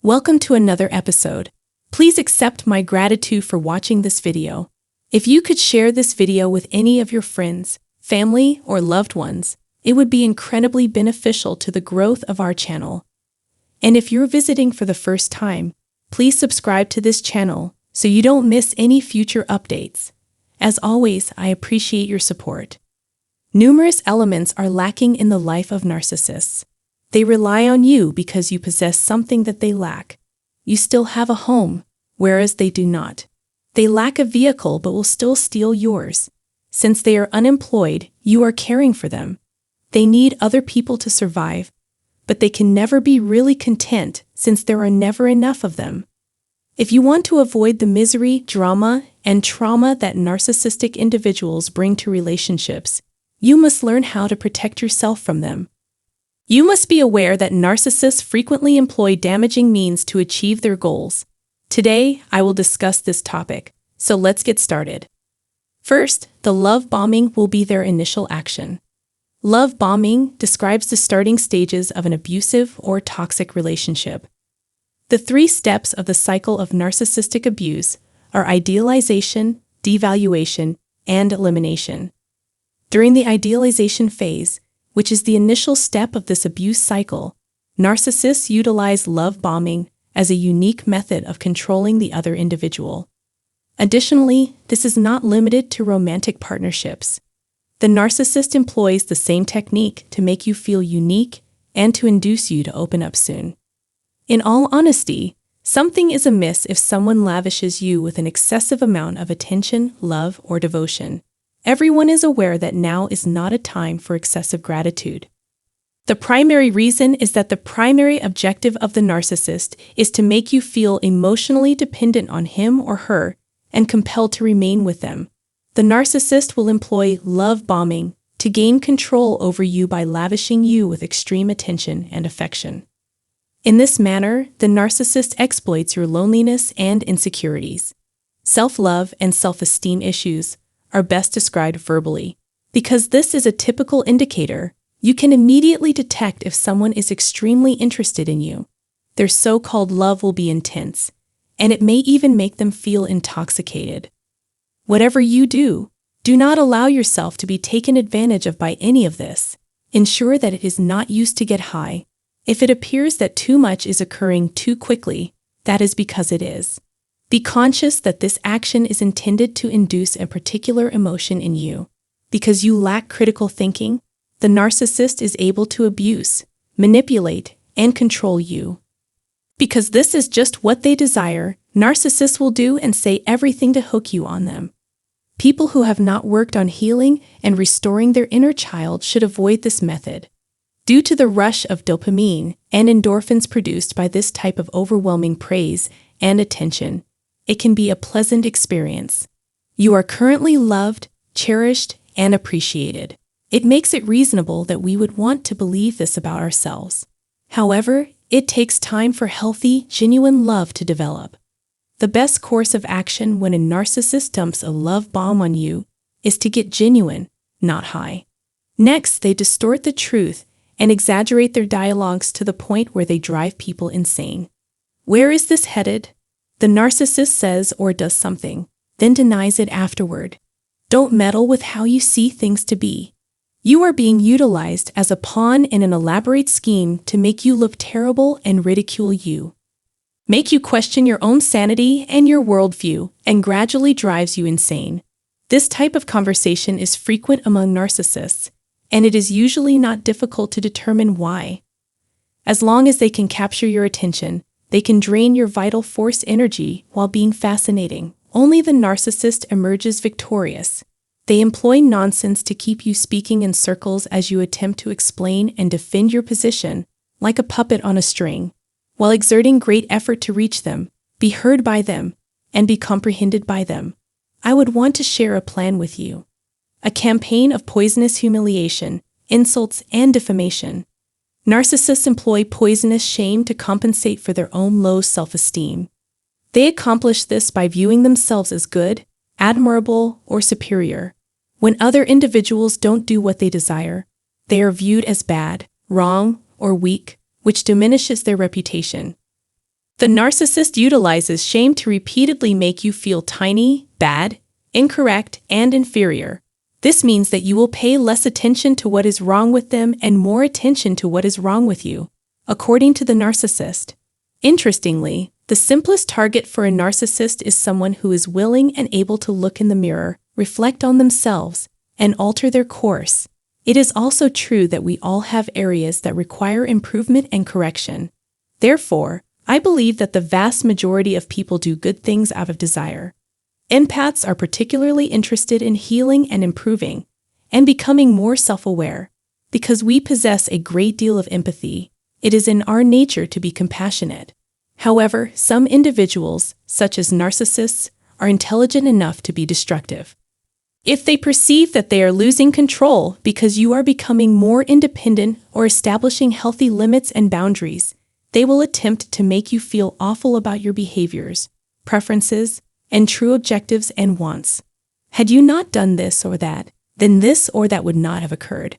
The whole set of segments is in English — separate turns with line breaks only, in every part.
Welcome to another episode. Please accept my gratitude for watching this video. If you could share this video with any of your friends, family, or loved ones, it would be incredibly beneficial to the growth of our channel. And if you're visiting for the first time, please subscribe to this channel so you don't miss any future updates. As always, I appreciate your support. Numerous elements are lacking in the life of narcissists. They rely on you because you possess something that they lack. You still have a home, whereas they do not. They lack a vehicle but will still steal yours. Since they are unemployed, you are caring for them. They need other people to survive, but they can never be really content since there are never enough of them. If you want to avoid the misery, drama, and trauma that narcissistic individuals bring to relationships, you must learn how to protect yourself from them. You must be aware that narcissists frequently employ damaging means to achieve their goals. Today, I will discuss this topic, so let's get started. First, the love bombing will be their initial action. Love bombing describes the starting stages of an abusive or toxic relationship. The 3 steps of the cycle of narcissistic abuse are idealization, devaluation, and elimination. During the idealization phase, which is the initial step of this abuse cycle, narcissists utilize love bombing as a unique method of controlling the other individual. Additionally, this is not limited to romantic partnerships. The narcissist employs the same technique to make you feel unique and to induce you to open up soon. In all honesty, something is amiss if someone lavishes you with an excessive amount of attention, love, or devotion. Everyone is aware that now is not a time for excessive gratitude. The primary reason is that the primary objective of the narcissist is to make you feel emotionally dependent on him or her and compelled to remain with them. The narcissist will employ love bombing to gain control over you by lavishing you with extreme attention and affection. In this manner, the narcissist exploits your loneliness and insecurities. Self-love and self-esteem issues are best described verbally. Because this is a typical indicator, you can immediately detect if someone is extremely interested in you. Their so-called love will be intense, and it may even make them feel intoxicated. Whatever you do, do not allow yourself to be taken advantage of by any of this. Ensure that it is not used to get high. If it appears that too much is occurring too quickly, that is because it is. Be conscious that this action is intended to induce a particular emotion in you. Because you lack critical thinking, the narcissist is able to abuse, manipulate, and control you. Because this is just what they desire, narcissists will do and say everything to hook you on them. People who have not worked on healing and restoring their inner child should avoid this method. Due to the rush of dopamine and endorphins produced by this type of overwhelming praise and attention, it can be a pleasant experience. You are currently loved, cherished, and appreciated. It makes it reasonable that we would want to believe this about ourselves. However, it takes time for healthy, genuine love to develop. The best course of action when a narcissist dumps a love bomb on you is to get genuine, not high. Next, they distort the truth and exaggerate their dialogues to the point where they drive people insane. Where is this headed? The narcissist says or does something, then denies it afterward. Don't meddle with how you see things to be. You are being utilized as a pawn in an elaborate scheme to make you look terrible and ridicule you. Make you question your own sanity and your worldview, and gradually drives you insane. This type of conversation is frequent among narcissists, and it is usually not difficult to determine why. As long as they can capture your attention, they can drain your vital force energy while being fascinating. Only the narcissist emerges victorious. They employ nonsense to keep you speaking in circles as you attempt to explain and defend your position, like a puppet on a string, while exerting great effort to reach them, be heard by them, and be comprehended by them. I would want to share a plan with you. A campaign of poisonous humiliation, insults, and defamation. Narcissists employ poisonous shame to compensate for their own low self-esteem. They accomplish this by viewing themselves as good, admirable, or superior. When other individuals don't do what they desire, they are viewed as bad, wrong, or weak, which diminishes their reputation. The narcissist utilizes shame to repeatedly make you feel tiny, bad, incorrect, and inferior. This means that you will pay less attention to what is wrong with them and more attention to what is wrong with you, according to the narcissist. Interestingly, the simplest target for a narcissist is someone who is willing and able to look in the mirror, reflect on themselves, and alter their course. It is also true that we all have areas that require improvement and correction. Therefore, I believe that the vast majority of people do good things out of desire. Empaths are particularly interested in healing and improving, and becoming more self-aware. Because we possess a great deal of empathy, it is in our nature to be compassionate. However, some individuals, such as narcissists, are intelligent enough to be destructive. If they perceive that they are losing control because you are becoming more independent or establishing healthy limits and boundaries, they will attempt to make you feel awful about your behaviors, preferences, and true objectives and wants. Had you not done this or that, then this or that would not have occurred.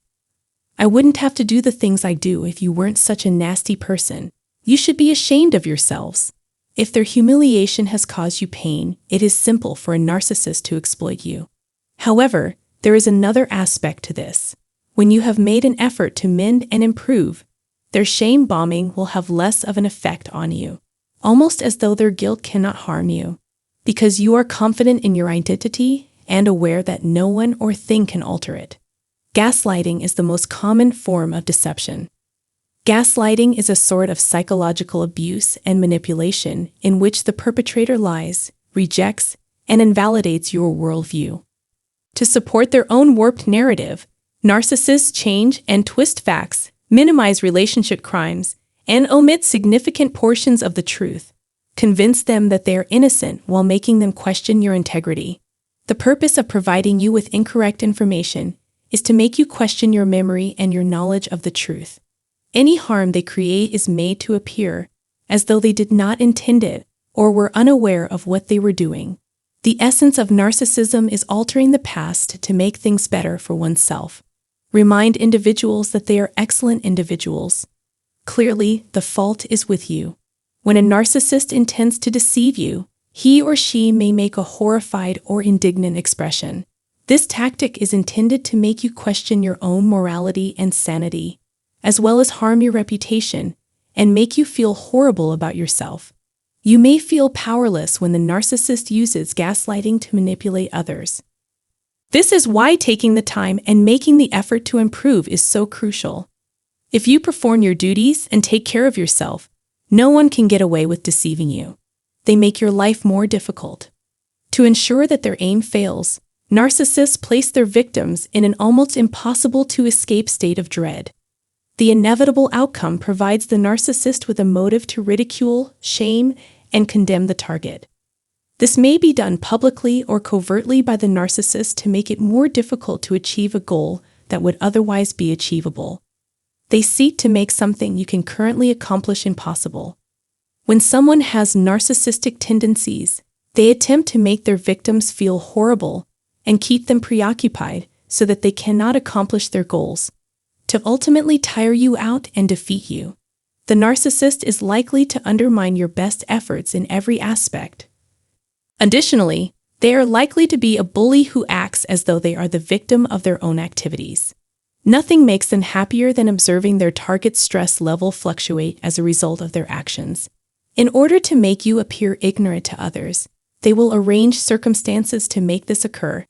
I wouldn't have to do the things I do if you weren't such a nasty person. You should be ashamed of yourselves. If their humiliation has caused you pain, it is simple for a narcissist to exploit you. However, there is another aspect to this. When you have made an effort to mend and improve, their shame bombing will have less of an effect on you, almost as though their guilt cannot harm you, because you are confident in your identity and aware that no one or thing can alter it. Gaslighting is the most common form of deception. Gaslighting is a sort of psychological abuse and manipulation in which the perpetrator lies, rejects, and invalidates your worldview. To support their own warped narrative, narcissists change and twist facts, minimize relationship crimes, and omit significant portions of the truth. Convince them that they are innocent while making them question your integrity. The purpose of providing you with incorrect information is to make you question your memory and your knowledge of the truth. Any harm they create is made to appear as though they did not intend it or were unaware of what they were doing. The essence of narcissism is altering the past to make things better for oneself. Remind individuals that they are excellent individuals. Clearly, the fault is with you. When a narcissist intends to deceive you, he or she may make a horrified or indignant expression. This tactic is intended to make you question your own morality and sanity, as well as harm your reputation and make you feel horrible about yourself. You may feel powerless when the narcissist uses gaslighting to manipulate others. This is why taking the time and making the effort to improve is so crucial. If you perform your duties and take care of yourself, no one can get away with deceiving you. They make your life more difficult. To ensure that their aim fails, narcissists place their victims in an almost impossible-to-escape state of dread. The inevitable outcome provides the narcissist with a motive to ridicule, shame, and condemn the target. This may be done publicly or covertly by the narcissist to make it more difficult to achieve a goal that would otherwise be achievable. They seek to make something you can currently accomplish impossible. When someone has narcissistic tendencies, they attempt to make their victims feel horrible and keep them preoccupied so that they cannot accomplish their goals, to ultimately tire you out and defeat you. The narcissist is likely to undermine your best efforts in every aspect. Additionally, they are likely to be a bully who acts as though they are the victim of their own activities. Nothing makes them happier than observing their target's stress level fluctuate as a result of their actions. In order to make you appear ignorant to others, they will arrange circumstances to make this occur.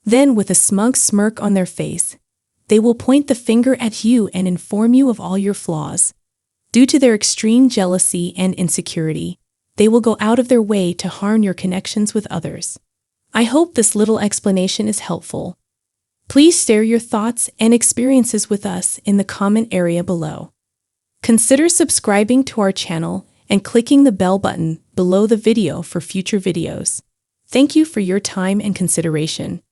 Then, with a smug smirk on their face, they will point the finger at you and inform you of all your flaws. Due to their extreme jealousy and insecurity, they will go out of their way to harm your connections with others. I hope this little explanation is helpful. Please share your thoughts and experiences with us in the comment area below. Consider subscribing to our channel and clicking the bell button below the video for future videos. Thank you for your time and consideration.